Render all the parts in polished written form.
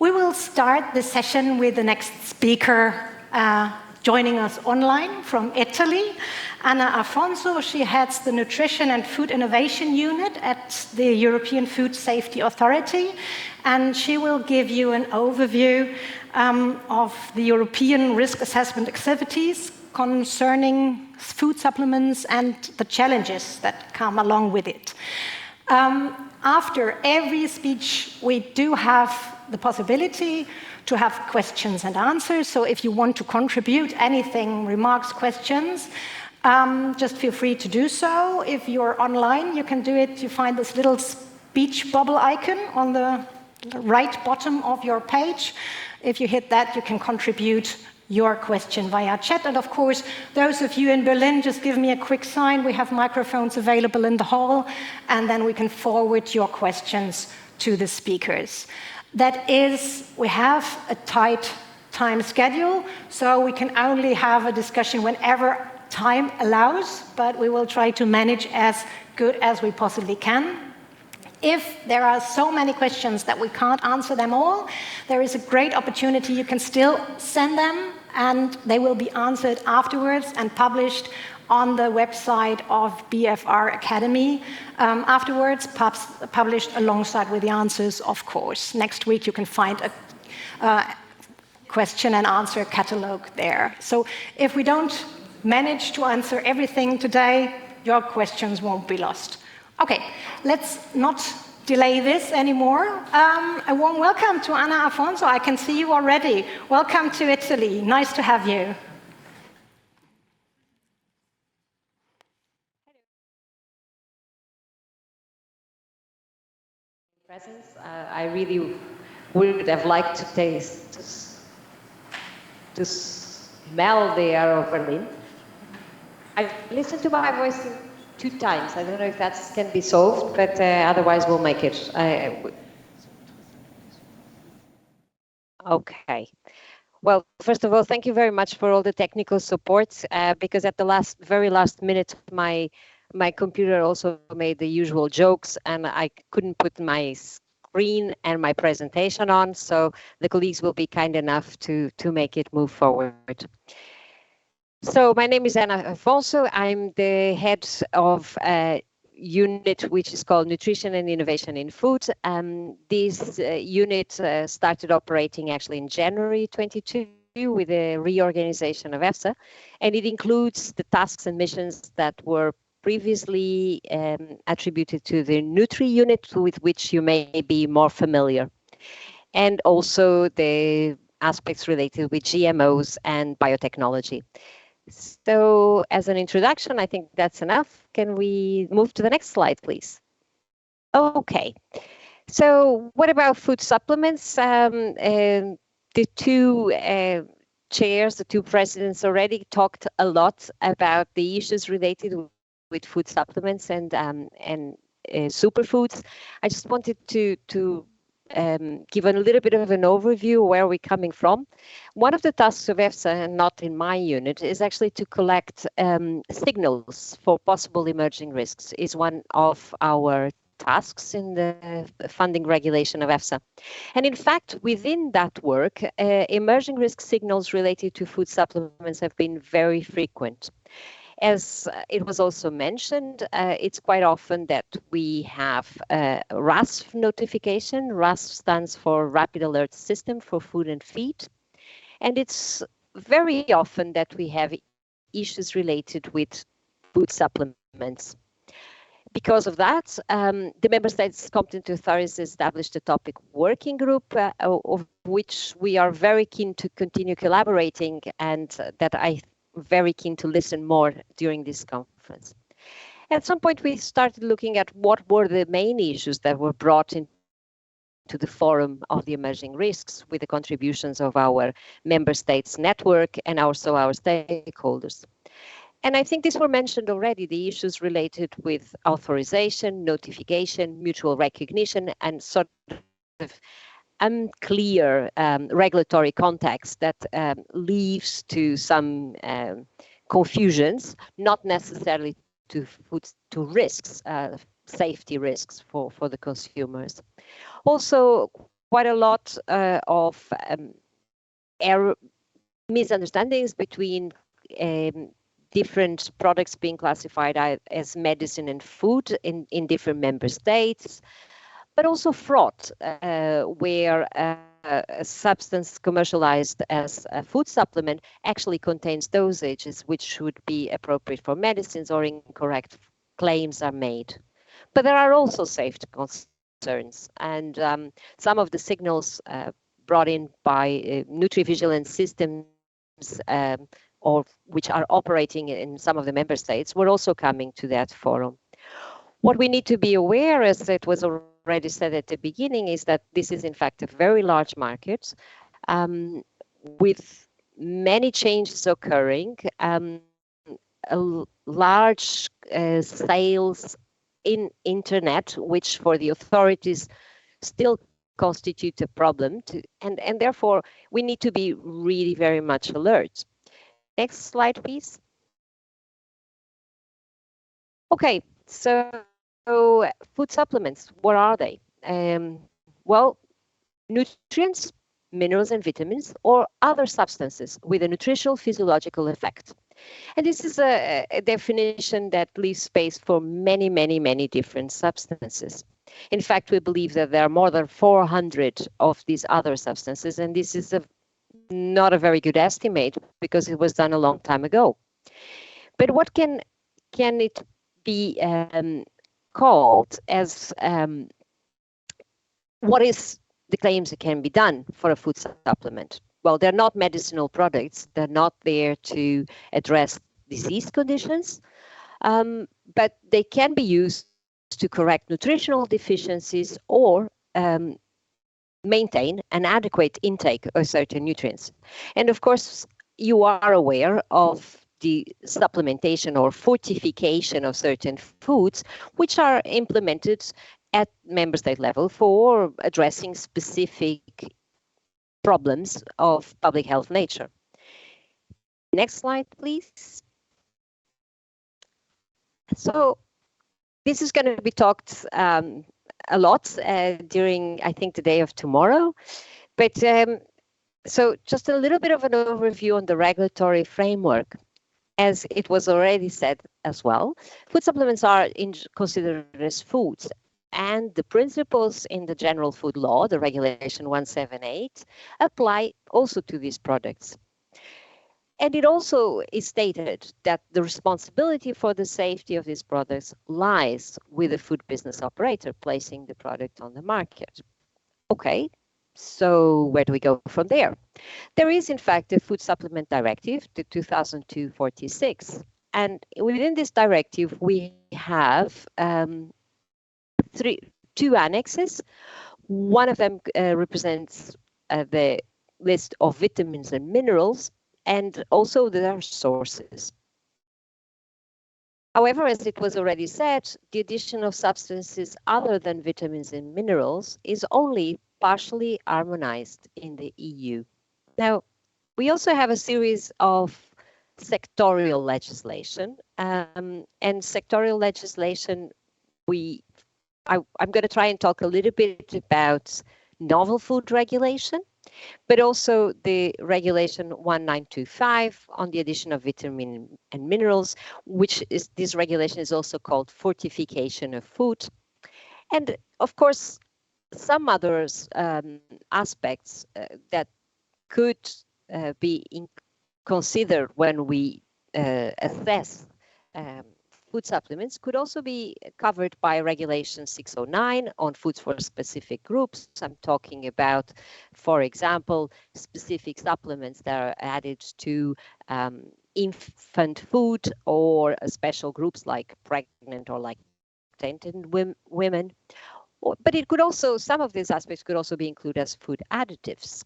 We will start the session with the next speaker joining us online from Italy, Anna Afonso. She heads the Nutrition and Food Innovation Unit at the European Food Safety Authority, and she will give you an overview of the European risk assessment activities concerning food supplements and the challenges that come along with it. After every speech, we do have the possibility to have questions and answers. So if you want to contribute anything, remarks, questions, just feel free to do so. If you're online, you can do it. You find this little speech bubble icon on the right bottom of your page. If you hit that, you can contribute your question via chat. And of course, those of you in Berlin, just give me a quick sign. We have microphones available in the hall, and then we can forward your questions to the speakers. That is, we have a tight time schedule, so we can only have a discussion whenever time allows, but we will try to manage as good as we possibly can. If there are so many questions that we can't answer them all, there is a great opportunity. You can still send them, and they will be answered afterwards and published on the website of BFR Academy. Afterwards, published alongside with the answers, of course. Next week, you can find a question and answer catalog there. So if we don't manage to answer everything today, your questions won't be lost. Okay, let's not delay this anymore. A warm welcome to Anna Afonso. I can see you already. Welcome to Italy. Nice to have you. Presence. I really would have liked to smell the air of Berlin. I've listened to my voice 2 times. I don't know if that can be solved, but otherwise we'll make it. Okay. Well, first of all, thank you very much for all the technical support, because at the very last minute, my computer also made the usual jokes, and I couldn't put my screen and my presentation on, so the colleagues will be kind enough to make it move forward. So my name is Anna Afonso. I'm the head of a unit which is called Nutrition and Innovation in Food. This unit started operating actually in January 22 with a reorganization of EFSA, and it includes the tasks and missions that were previously attributed to the Nutri unit, with which you may be more familiar, and also the aspects related with GMOs and biotechnology. So as an introduction, I think that's enough. Can we move to the next slide, please? Okay. So what about food supplements? The 2 chairs, the 2 presidents already talked a lot about the issues related with food supplements and superfoods. I just wanted to give a little bit of an overview where we're coming from. One of the tasks of EFSA, and not in my unit, is actually to collect signals for possible emerging risks. Is one of our tasks in the funding regulation of EFSA. And in fact, within that work, emerging risk signals related to food supplements have been very frequent. As it was also mentioned, it's quite often that we have RASF notification. RASF stands for Rapid Alert System for Food and Feed. And it's very often that we have issues related with food supplements. Because of that, the Member States' competent authorities established a topic working group, of which we are very keen to continue collaborating, and that I'm very keen to listen more during this conference. At some point, we started looking at what were the main issues that were brought into the forum of the emerging risks with the contributions of our Member States network and also our stakeholders. And I think these were mentioned already, the issues related with authorization, notification, mutual recognition, and sort of unclear regulatory context that leads to some confusions, not necessarily to risks, safety risks for the consumers. Also, quite a lot of misunderstandings between different products being classified as medicine and food in different member states, but also fraud, where a substance commercialized as a food supplement actually contains dosages which should be appropriate for medicines, or incorrect claims are made. But there are also safety concerns, and some of the signals brought in by nutri-vigilance systems or which are operating in some of the member states were also coming to that forum. What we need to be aware, as it was already said at the beginning, is that this is in fact a very large market with many changes occurring, a large sales in internet, which for the authorities still constitute a problem, and therefore we need to be really very much alert. Next slide, please. Okay, so food supplements, what are they? Well, nutrients, minerals and vitamins, or other substances with a nutritional physiological effect. And this is a definition that leaves space for many, many, many different substances. In fact, we believe that there are more than 400 of these other substances, and this is not a very good estimate because it was done a long time ago. But what can it be called as? What is the claims that can be done for a food supplement? Well, they're not medicinal products. They're not there to address disease conditions, but they can be used to correct nutritional deficiencies or maintain an adequate intake of certain nutrients. And of course, you are aware of the supplementation or fortification of certain foods, which are implemented at member state level for addressing specific problems of public health nature. Next slide, please. So this is going to be talked a lot during, I think, the day of tomorrow. But so just a little bit of an overview on the regulatory framework. As it was already said as well, food supplements are considered as foods. And the principles in the General Food Law, the Regulation 178, apply also to these products. And it also is stated that the responsibility for the safety of these products lies with the food business operator placing the product on the market. Okay, so where do we go from there? There is, in fact, a Food Supplement Directive, the 2002/46. And within this directive, we have two annexes. One of them represents the list of vitamins and minerals, and also their sources. However, as it was already said, the addition of substances other than vitamins and minerals is only partially harmonized in the EU. Now, we also have a series of sectorial legislation, and sectorial legislation, I'm going to try and talk a little bit about novel food regulation, but also the regulation 1925 on the addition of vitamin and minerals, this regulation is also called fortification of food. And of course, some other aspects that could be considered when we assess food supplements could also be covered by Regulation 609 on foods for specific groups. I'm talking about, for example, specific supplements that are added to infant food or special groups like pregnant or lactating women. But it could also, some of these aspects could also be included as food additives.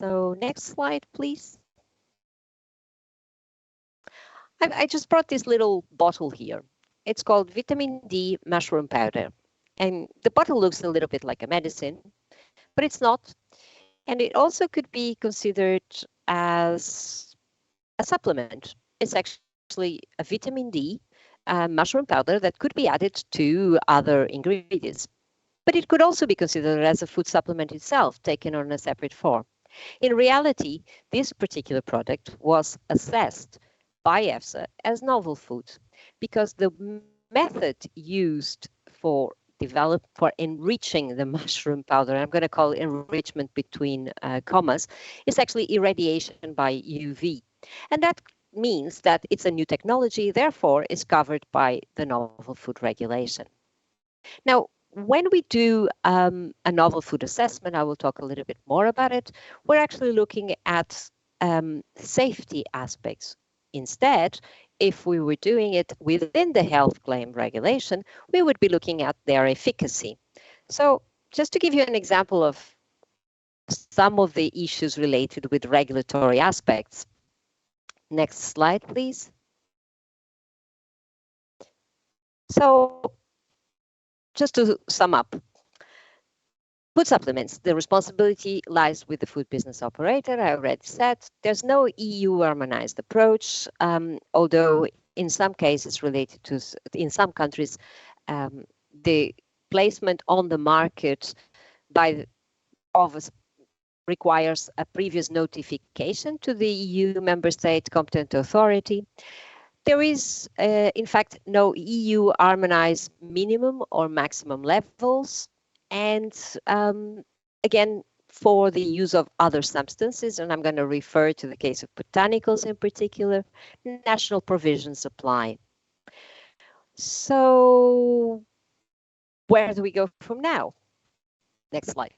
So next slide, please. I just brought this little bottle here. It's called vitamin D mushroom powder. And the bottle looks a little bit like a medicine, but it's not. And it also could be considered as a supplement. It's actually a vitamin D mushroom powder that could be added to other ingredients. but it could also be considered as a food supplement itself, taken on a separate form. In reality, this particular product was assessed by EFSA as novel food because the method used for enriching the mushroom powder, I'm going to call enrichment between commas, is actually irradiation by UV. And that means that it's a new technology, therefore is covered by the novel food regulation. Now, when we do a novel food assessment, I will talk a little bit more about it, we're actually looking at safety aspects. Instead, if we were doing it within the health claim regulation, we would be looking at their efficacy. So just to give you an example of some of the issues related with regulatory aspects. Next slide, please. So just to sum up, food supplements, the responsibility lies with the food business operator. I already said there's no EU harmonized approach, although in some cases related to, in some countries, the placement on the market requires a previous notification to the EU member state competent authority. There is, in fact, no EU harmonized minimum or maximum levels. And again, for the use of other substances, and I'm going to refer to the case of botanicals in particular, national provisions apply. So where do we go from now? Next slide.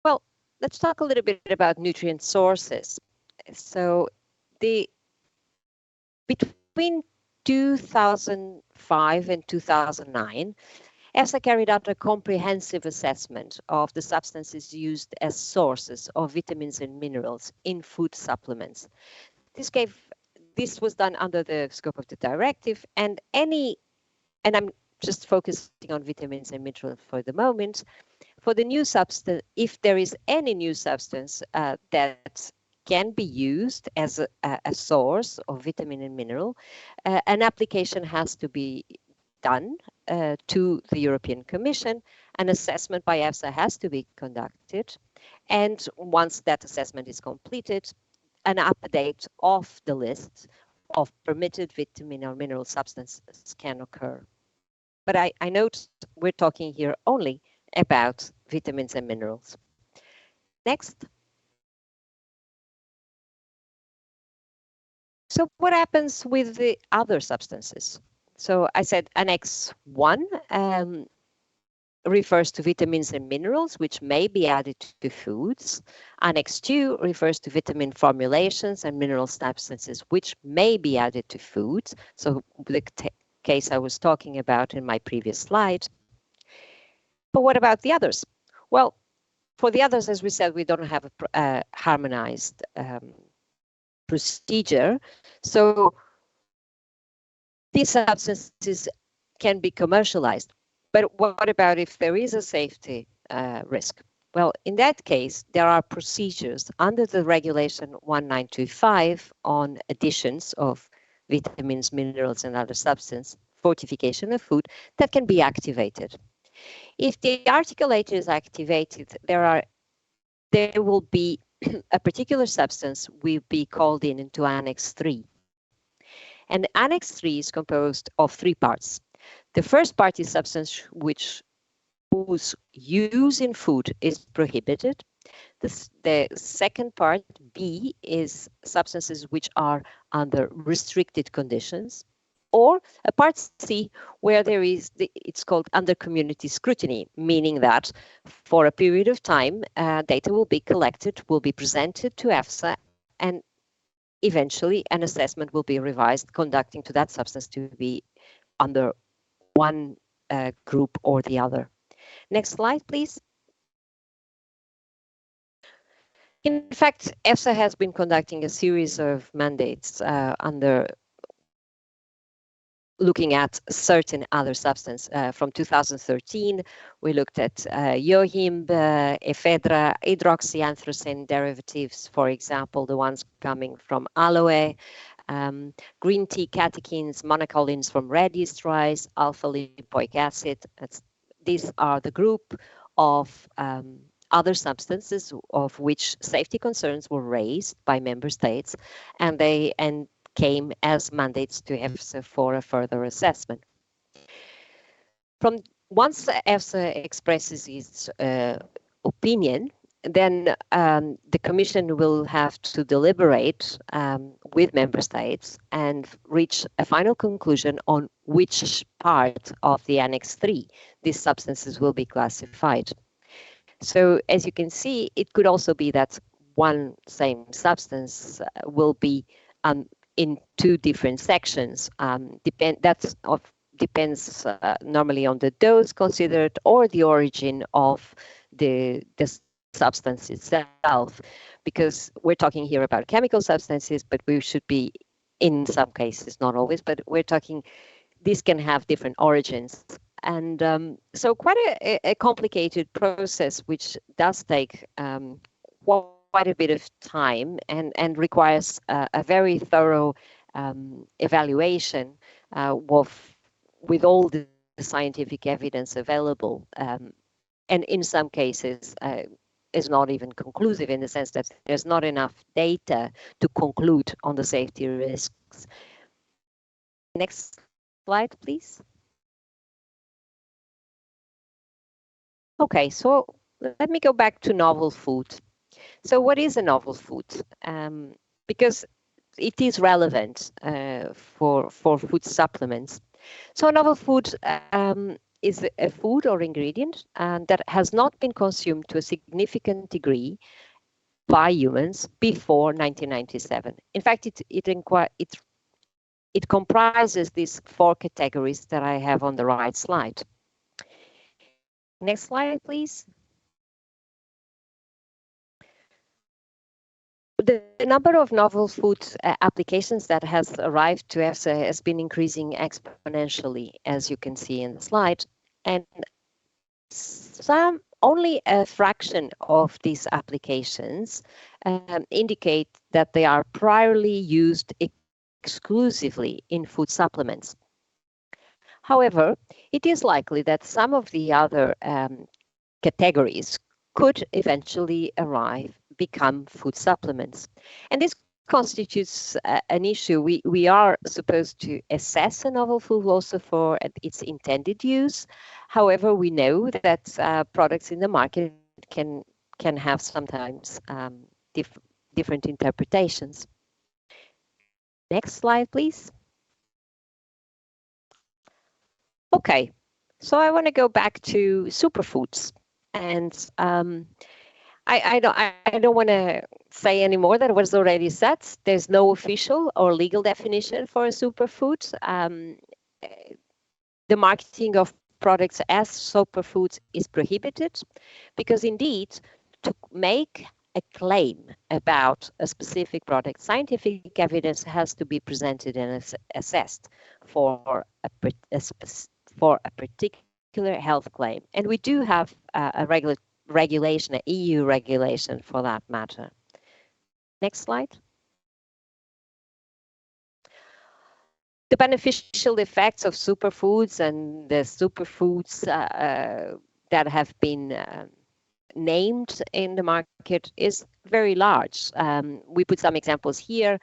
Well, let's talk a little bit about nutrient sources. So between 2005 and 2009, EFSA carried out a comprehensive assessment of the substances used as sources of vitamins and minerals in food supplements. This was done under the scope of the directive, and I'm just focusing on vitamins and minerals for the moment. For the new substance, if there is any new substance that can be used as a source of vitamin and mineral, an application has to be done to the European Commission. An assessment by EFSA has to be conducted. And once that assessment is completed, an update of the list of permitted vitamin or mineral substances can occur. But I note we're talking here only about vitamins and minerals. Next. So what happens with the other substances? So I said Annex 1 refers to vitamins and minerals, which may be added to foods. Annex 2 refers to vitamin formulations and mineral substances, which may be added to foods. So the case I was talking about in my previous slide. But what about the others? Well, for the others, as we said, we don't have a harmonized procedure. So these substances can be commercialized. But what about if there is a safety risk? Well, in that case, there are procedures under the regulation 1925 on additions of vitamins, minerals, and other substances, fortification of food, that can be activated. If the Article 8 is activated, there will be a particular substance will be called into Annex 3. And Annex 3 is composed of 3 parts. The first part is substance whose use in food is prohibited. The second part, B, is substances which are under restricted conditions. Or a part C, where it's called under community scrutiny, meaning that for a period of time, data will be collected, will be presented to EFSA, and eventually an assessment will be revised, conducting to that substance to be under one group or the other. Next slide, please. In fact, EFSA has been conducting a series of mandates under looking at certain other substances. From 2013, we looked at yohimb, ephedra, hydroxyanthracene derivatives, for example, the ones coming from aloe, green tea catechins, monocolins from radish rice, alpha lipoic acid. These are the group of other substances of which safety concerns were raised by member states, and they came as mandates to EFSA for a further assessment. Once EFSA expresses its opinion, then the Commission will have to deliberate with member states and reach a final conclusion on which part of the Annex 3 these substances will be classified. So as you can see, it could also be that one same substance will be in two different sections. Depends normally on the dose considered or the origin of the substance itself, because we're talking here about chemical substances, but we should be, in some cases, not always, but we're talking, these can have different origins. And so quite a complicated process, which does take quite a bit of time and requires a very thorough evaluation with all the scientific evidence available. And in some cases, is not even conclusive, in the sense that there's not enough data to conclude on the safety risks. Next slide, please. Okay, so let me go back to novel food. So what is a novel food? Because it is relevant for food supplements. So a novel food is a food or ingredient that has not been consumed to a significant degree by humans before 1997. In fact, it comprises these four categories that I have on the right slide. Next slide, please. The number of novel food applications that has arrived to EFSA has been increasing exponentially, as you can see in the slide. And only a fraction of these applications indicate that they are priorly used exclusively in food supplements. However, it is likely that some of the other categories could eventually become food supplements. And this constitutes an issue. We are supposed to assess a novel food also for its intended use. However, we know that products in the market can have sometimes different interpretations. Next slide, please. Okay, so I want to go back to superfoods, and I don't want to say any more than was already said. There's no official or legal definition for a superfood. The marketing of products as superfoods is prohibited because, indeed, to make a claim about a specific product, scientific evidence has to be presented and assessed for a particular health claim. And we do have a regulation, an EU regulation for that matter. Next slide. The beneficial effects of superfoods and the superfoods that have been named in the market is very large. We put some examples here.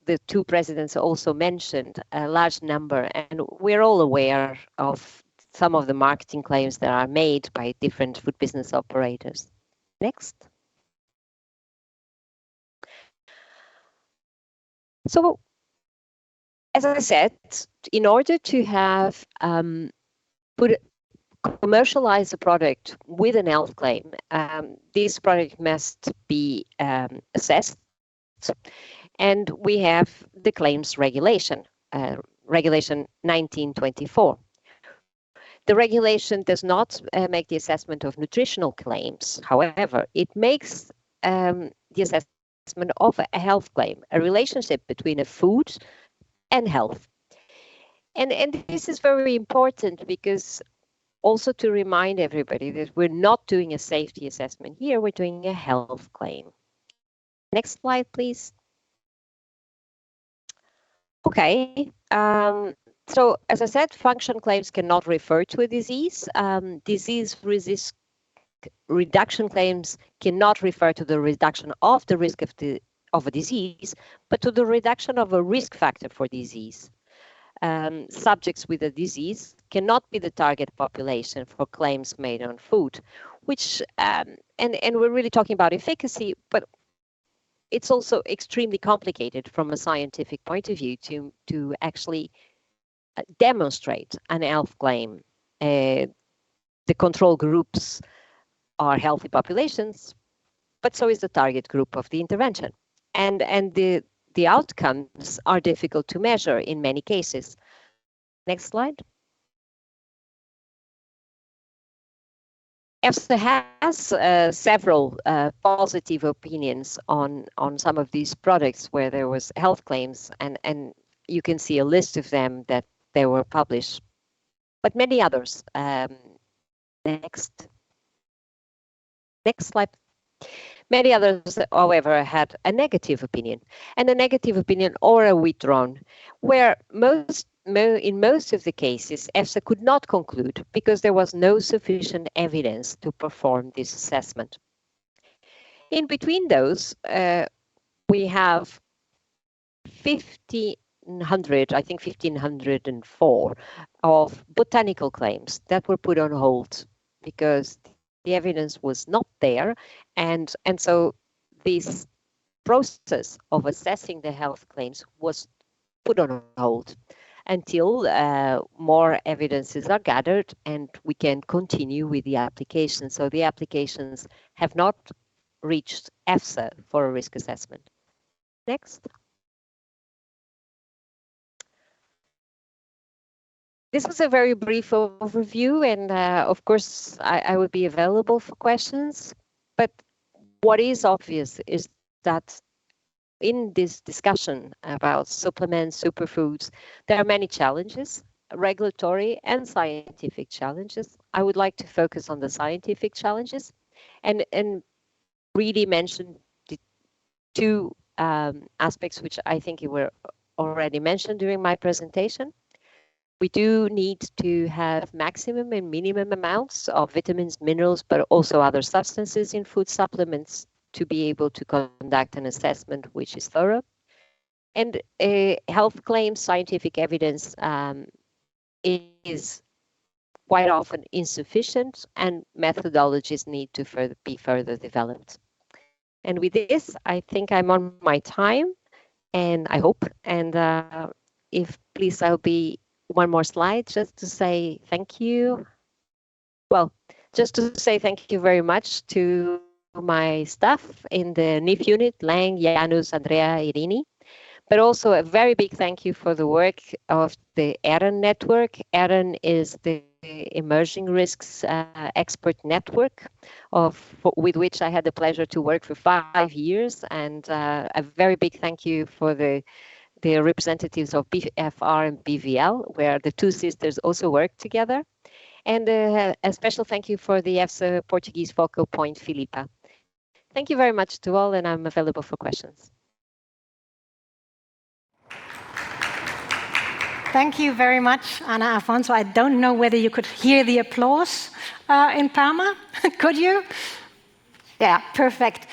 The two presidents also mentioned a large number, and we're all aware of some of the marketing claims that are made by different food business operators. Next. So, as I said, in order to have commercialize a product with an health claim, this product must be assessed. And we have the claims regulation, Regulation 1924. The regulation does not make the assessment of nutritional claims. However, it makes the assessment of a health claim, a relationship between a food and health. And this is very important because also to remind everybody that we're not doing a safety assessment here, we're doing a health claim. Next slide, please. Okay. So, as I said, function claims cannot refer to a disease. Disease risk reduction claims cannot refer to the reduction of the risk of a disease, but to the reduction of a risk factor for disease. Subjects with a disease cannot be the target population for claims made on food, which, and we're really talking about efficacy, but it's also extremely complicated from a scientific point of view to actually demonstrate an health claim. The control groups are healthy populations, but so is the target group of the intervention. And the outcomes are difficult to measure in many cases. Next slide. EFSA has several positive opinions on some of these products where there was health claims, and you can see a list of them that they were published, but many others. Next slide. Many others, however, had a negative opinion, and a negative opinion or a withdrawn, where in most of the cases, EFSA could not conclude because there was no sufficient evidence to perform this assessment. In between those, we have 1,500, I think 1,504 of botanical claims that were put on hold because the evidence was not there, and so this process of assessing the health claims was put on hold until more evidences are gathered and we can continue with the application. So the applications have not reached EFSA for a risk assessment. Next. This is a very brief overview, and of course I would be available for questions. But what is obvious is that in this discussion about supplements, superfoods, there are many challenges, regulatory and scientific challenges. I would like to focus on the scientific challenges and really mention the two aspects which I think were already mentioned during my presentation. We do need to have maximum and minimum amounts of vitamins, minerals, but also other substances in food supplements to be able to conduct an assessment which is thorough. And health claims, scientific evidence is quite often insufficient, and methodologies need to be further developed. And with this, I think I'm on my time, and I hope, and if please, I'll be one more slide just to say thank you. Well, just to say thank you very much to my staff in the NIF unit, Lang, Janus, Andrea, Irini, but also a very big thank you for the work of the ERN network. ERN is the Emerging Risks Expert Network with which I had the pleasure to work for 5 years, and a very big thank you for the representatives of BFR and BVL, where the two sisters also work together. And a special thank you for the EFSA Portuguese focal point, Filipa. Thank you very much to all, and I'm available for questions. Thank you very much, Ana Afonso. I don't know whether you could hear the applause in Parma. Could you? Yeah, perfect.